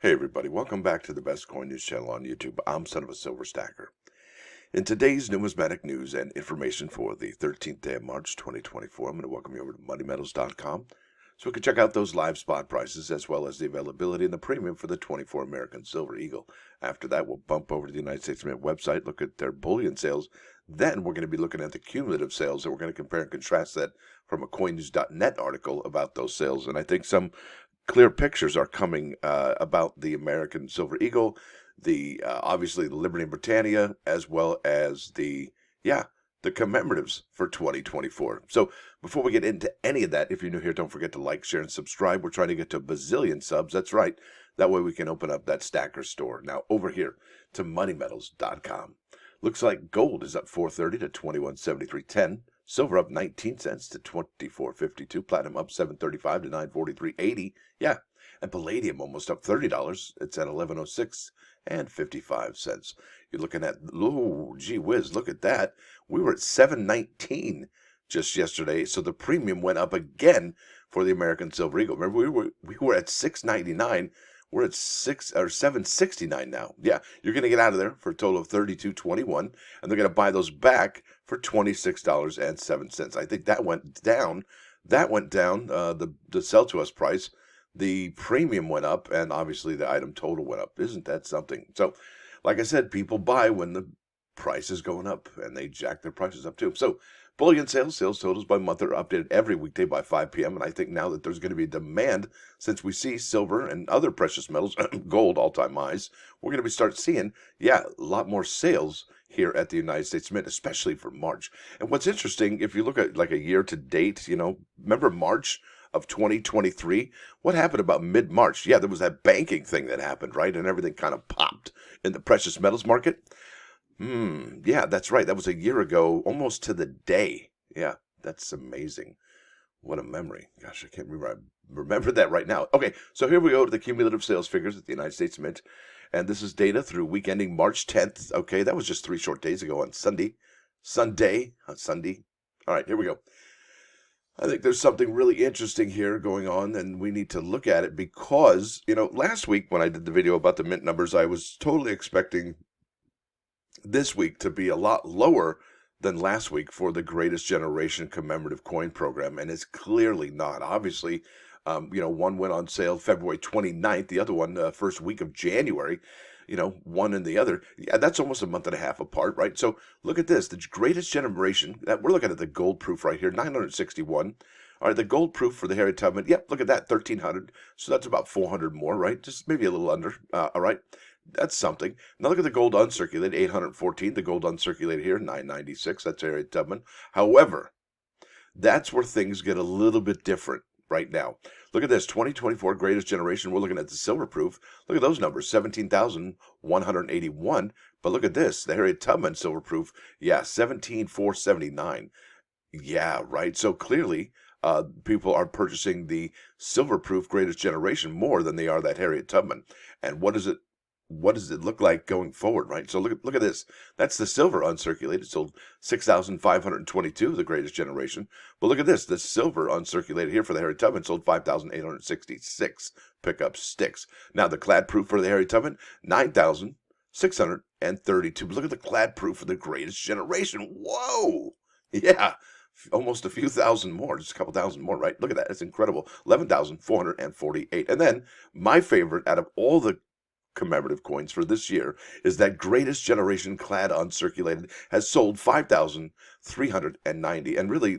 Hey everybody, welcome back to the best coin news channel on YouTube. I'm Son of a Silver Stacker. In today's numismatic news and information for the 13th day of March 2024, I'm going to welcome you over to moneymetals.com so we can check out those live spot prices as well as the availability and the premium for the 24 American Silver Eagle. After that, we'll bump over to the United States Mint website, look at their bullion sales. Then we're going to be looking at the cumulative sales, and we're going to compare and contrast that from a coinnews.net article about those sales. And I think some clear pictures are coming about the American Silver Eagle, the obviously the Liberty and Britannia, as well as the commemoratives for 2024. So before we get into any of that, if you're new here, don't forget to like, share, and subscribe. We're trying to get to a bazillion subs. That's right. That way we can open up that stacker store. Now over here to moneymetals.com. Looks like gold is up 430 to 2173.10. Silver up 19 cents to 24.52. Platinum up 7.35 to 9.43.80. Yeah, and palladium almost up $30. It's at 11.06 and 55 cents. You're looking at, oh, gee whiz, look at that. We were at 7.19 just yesterday, so the premium went up again for the American Silver Eagle. Remember, we were at 6.99. We're at 7.69 now. Yeah, you're going to get out of there for a total of 32.21, and they're going to buy those back for $26.07. I think that went down. The sell to us price. The premium went up, and obviously the item total went up. Isn't that something? So, like I said, people buy when the price is going up, and they jack their prices up too. So, bullion sales totals by month are updated every weekday by 5 p.m. And I think now that there's going to be demand, since we see silver and other precious metals, gold all-time highs, we're going to start seeing, a lot more sales here at the United States Mint, especially for March. And what's interesting, if you look at like a year to date, remember March of 2023? What happened about mid-March? Yeah, there was that banking thing that happened, right? And everything kind of popped in the precious metals market. Yeah, that's right. That was a year ago, almost to the day. Yeah, that's amazing. What a memory. Gosh, I can't remember that right now. Okay, so here we go to the cumulative sales figures at the United States Mint. And this is data through week ending March 10th. Okay, that was just 3 short days ago on Sunday. All right, here we go. I think there's something really interesting here going on, and we need to look at it because, last week when I did the video about the mint numbers, I was totally expecting this week to be a lot lower than last week for the Greatest Generation commemorative coin program, and it's clearly not. Obviously, one went on sale February 29th, the other one first week of January, one and the other. Yeah, that's almost a month and a half apart, right? So look at this, the Greatest Generation, that we're looking at the gold proof right here, 961. All right, the gold proof for the Harriet Tubman, yep, look at that, 1,300. So that's about 400 more, right? Just maybe a little under, all right? That's something. Now look at the gold uncirculated, 814. The gold uncirculated here, 996. That's Harriet Tubman. However, that's where things get a little bit different right now. Look at this, 2024 Greatest Generation. We're looking at the silver proof. Look at those numbers, 17,181. But look at this, the Harriet Tubman silver proof. Yeah, 17,479. Yeah, right. So clearly, people are purchasing the silver proof Greatest Generation more than they are that Harriet Tubman. And what does it look like going forward, right? So look at this. That's the silver uncirculated, sold 6,522, the Greatest Generation. But look at this, the silver uncirculated here for the Harriet Tubman sold 5,866 pickup sticks. Now the clad proof for the Harriet Tubman, 9,632. But look at the clad proof for the Greatest Generation. Whoa! Yeah. Almost a few thousand more, just a couple thousand more, right? Look at that. It's incredible. 11,448. And then my favorite out of all the commemorative coins for this year is that Greatest Generation clad uncirculated has sold 5,390, and really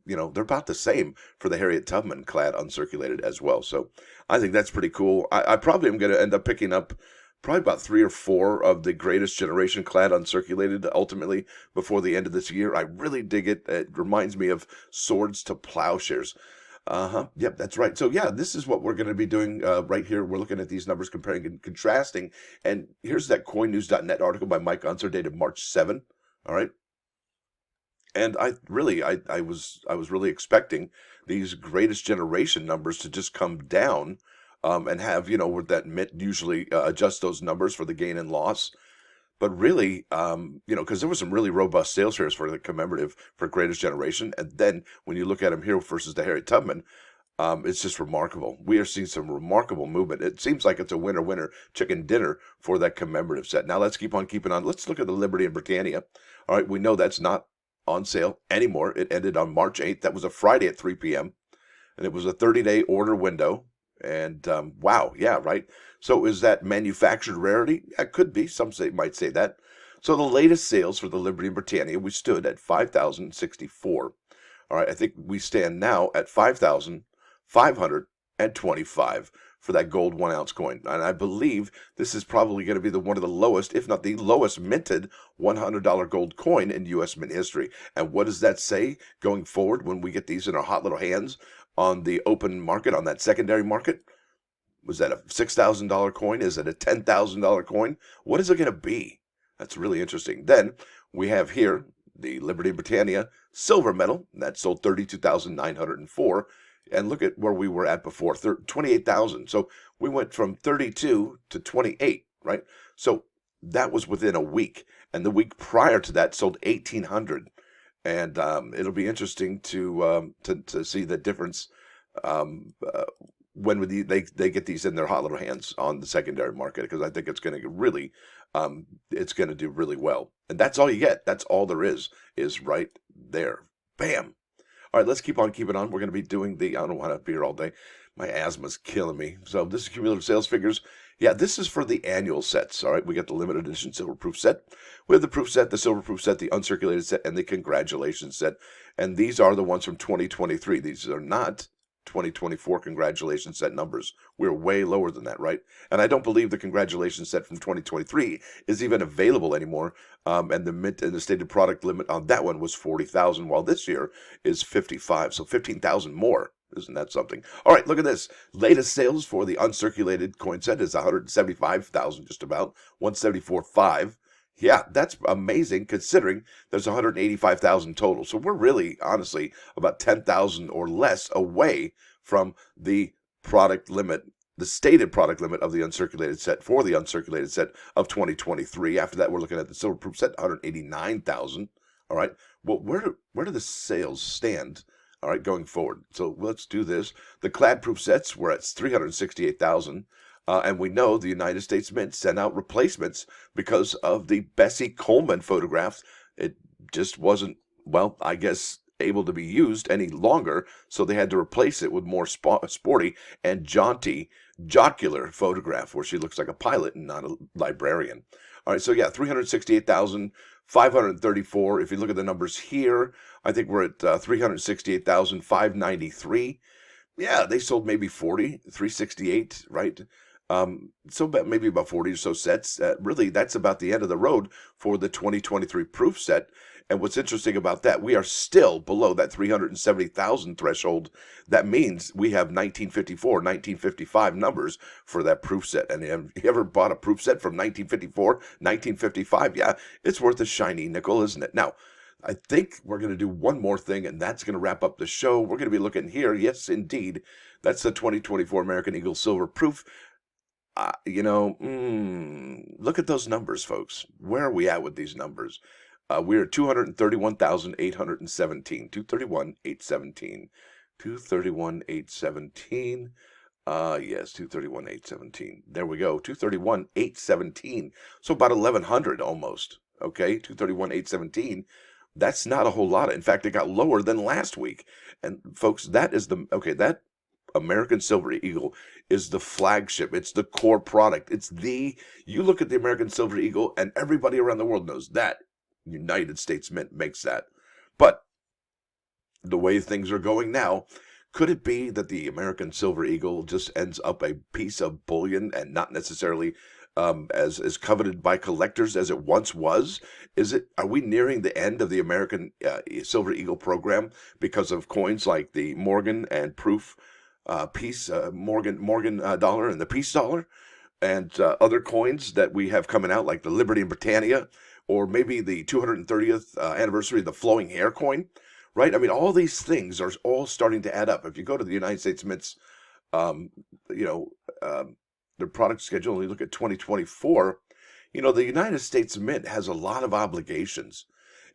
they're about the same for the Harriet Tubman clad uncirculated as well. So I think that's pretty cool. I probably am going to end up picking up probably about 3 or 4 of the Greatest Generation clad uncirculated ultimately before the end of this year. I really dig it. It reminds me of Swords to Plowshares. Yep, that's right. So yeah, this is what we're going to be doing right here. We're looking at these numbers, comparing and contrasting. And here's that coinnews.net article by Mike Unser dated March 7. All right. And I was really expecting these Greatest Generation numbers to just come down and have, with that Mint usually adjust those numbers for the gain and loss. But really, because there was some really robust sales figures for the commemorative for Greatest Generation. And then when you look at them here versus the Harriet Tubman, It's just remarkable. We are seeing some remarkable movement. It seems like it's a winner chicken dinner for that commemorative set. Now let's keep on keeping on. Let's look at the Liberty and Britannia. All right, we know that's not on sale anymore. It ended on March 8th. That was a Friday at 3 p.m. and it was a 30-day order window. And wow, yeah, right. So is that manufactured rarity? It could be. Some might say that. So the latest sales for the Liberty and Britannia, we stood at 5,064. All right, I think we stand now at 5,525 for that gold 1 ounce coin. And I believe this is probably going to be one of the lowest, if not the lowest minted $100 gold coin in U.S. mint history. And what does that say going forward when we get these in our hot little hands on the open market, on that secondary market? Was that a $6,000 coin? Is it a $10,000 coin? What is it going to be? That's really interesting. Then we have here the Liberty Britannia silver medal that sold 32,904, and look at where we were at before, 28,000. So we went from 32 to 28, right? So that was within a week, and the week prior to that sold 1,800, and it'll be interesting to see the difference when they get these in their hot little hands on the secondary market, because I think it's going to really it's going to do really well. And that's all you get. That's all there is right there. Bam. All right, let's keep on keeping on. We're going to be doing I don't want to be here all day. My asthma's killing me. So this is cumulative sales figures. Yeah, this is for the annual sets. All right, we got the limited edition silver proof set. We have the proof set, the silver proof set, the uncirculated set, and the congratulations set. And these are the ones from 2023. These are not 2024 congratulations set numbers. We're way lower than that, right? And I don't believe the congratulations set from 2023 is even available anymore. And the mint and the stated product limit on that one was 40,000, while this year is 55. So 15,000 more. Isn't that something? All right, look at this. Latest sales for the uncirculated coin set is 175,000, just about 174.5. Yeah, that's amazing considering there's 185,000 total. So we're really, honestly, about 10,000 or less away from the product limit, the stated product limit of the uncirculated set for the uncirculated set of 2023. After that, we're looking at the silver proof set, 189,000. All right. Well, where do the sales stand? All right, going forward. So let's do this. The clad proof sets were at 368,000. And we know the United States Mint sent out replacements because of the Bessie Coleman photographs. It just wasn't, well, I guess, able to be used any longer, so they had to replace it with more sporty and jaunty, jocular photograph where she looks like a pilot and not a librarian. All right, so yeah, 368,534. If you look at the numbers here, I think we're at 368,593. Yeah, they sold maybe 368, right? So maybe about 40 or so sets. Really, that's about the end of the road for the 2023 proof set. And what's interesting about that, we are still below that 370,000 threshold. That means we have 1954, 1955 numbers for that proof set. And have you ever bought a proof set from 1954, 1955? Yeah, it's worth a shiny nickel, isn't it? Now, I think we're going to do one more thing, and that's going to wrap up the show. We're going to be looking here. Yes, indeed. That's the 2024 American Eagle Silver Proof. Look at those numbers, folks. Where are we at with these numbers? We're at 231,817. 231,817. 231,817. Yes, 231,817. There we go. 231,817. So about 1,100 almost. Okay, 231,817. That's not a whole lot. In fact, it got lower than last week. And folks, that American Silver Eagle is the flagship. It's the core product. You look at the American Silver Eagle and everybody around the world knows that United States Mint makes that. But the way things are going now, could it be that the American Silver Eagle just ends up a piece of bullion and not necessarily as coveted by collectors as it once was? Are we nearing the end of the American Silver Eagle program because of coins like the Morgan and Proof Morgan dollar and the Peace dollar, and other coins that we have coming out like the Liberty and Britannia, or maybe the 230th anniversary of the flowing hair coin, right? I mean, all these things are all starting to add up. If you go to the United States Mint's, their product schedule, and you look at 2024, the United States Mint has a lot of obligations.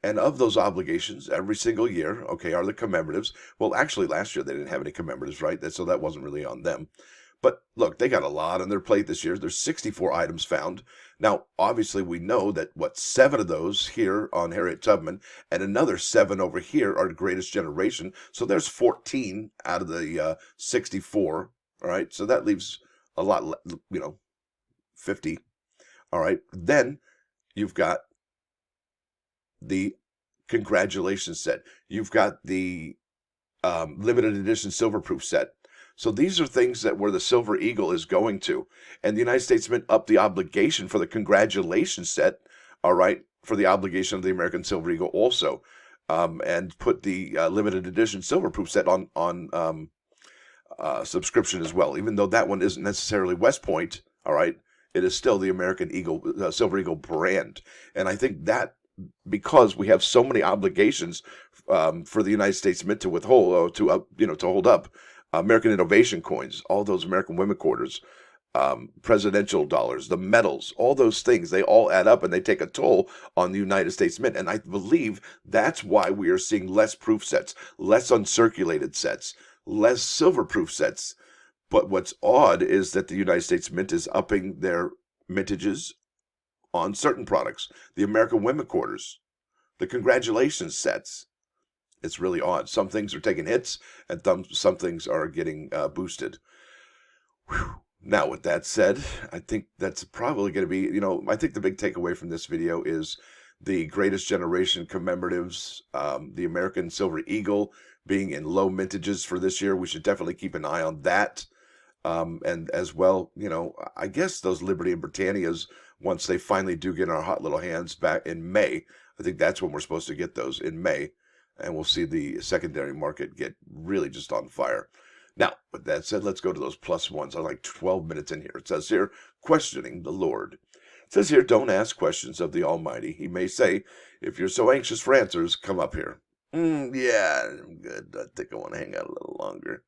And of those obligations, every single year, okay, are the commemoratives. Well, actually, last year they didn't have any commemoratives, right? So that wasn't really on them. But look, they got a lot on their plate this year. There's 64 items found. Now, obviously, we know that, 7 of those here on Harriet Tubman and another 7 over here are the Greatest Generation. So there's 14 out of the 64, all right? So that leaves a lot, 50, all right? Then you've got the Congratulations set. You've got the limited edition silver proof set. So these are things that where the Silver Eagle is going to. And the United States Mint upped the obligation for the Congratulations set, all right, for the obligation of the American Silver Eagle also, and put the limited edition silver proof set on subscription as well. Even though that one isn't necessarily West Point, all right, it is still the American Eagle, Silver Eagle brand. And I think that because we have so many obligations for the United States Mint to withhold, to hold up American Innovation coins, all those American Women Quarters, presidential dollars, the medals, all those things, they all add up and they take a toll on the United States Mint. And I believe that's why we are seeing less proof sets, less uncirculated sets, less silver proof sets. But what's odd is that the United States Mint is upping their mintages on certain products, the American Women Quarters, the Congratulations sets. It's really odd. Some things are taking hits, and some things are getting boosted. Whew. Now, with that said, I think that's probably going to be, I think the big takeaway from this video is the Greatest Generation commemoratives, the American Silver Eagle being in low mintages for this year. We should definitely keep an eye on that. And as well, I guess those Liberty and Britannias, once they finally do get in our hot little hands back in May, I think that's when we're supposed to get those, in May. And we'll see the secondary market get really just on fire. Now, with that said, let's go to those plus ones. I'm like 12 minutes in here. It says here, questioning the Lord. It says here, don't ask questions of the Almighty. He may say, if you're so anxious for answers, come up here. Yeah, I'm good. I think I want to hang out a little longer.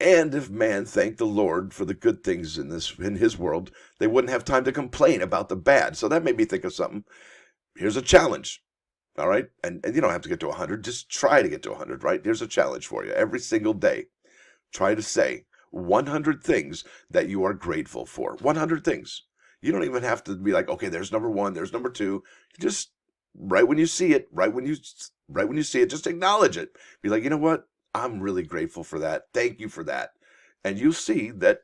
And if man thanked the Lord for the good things in his world, they wouldn't have time to complain about the bad. So that made me think of something. Here's a challenge. All right. And you don't have to get to 100. Just try to get to 100, right? Here's a challenge for you. Every single day, try to say 100 things that you are grateful for. 100 things. You don't even have to be like, okay, there's number 1, there's number 2. Just right when you see it, right when you see it, just acknowledge it. Be like, you know what? I'm really grateful for that. Thank you for that. And you'll see that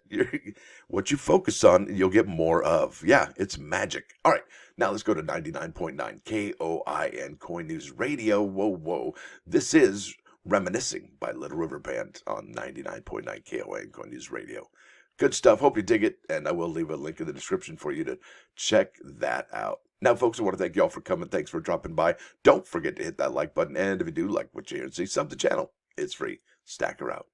what you focus on, you'll get more of. Yeah, it's magic. All right, now let's go to 99.9 KOIN Coin News Radio. Whoa. This is Reminiscing by Little River Band on 99.9 KOIN Coin News Radio. Good stuff. Hope you dig it, and I will leave a link in the description for you to check that out. Now, folks, I want to thank you all for coming. Thanks for dropping by. Don't forget to hit that like button, and if you do like what you hear and see, sub the channel. It's free. Stacker out.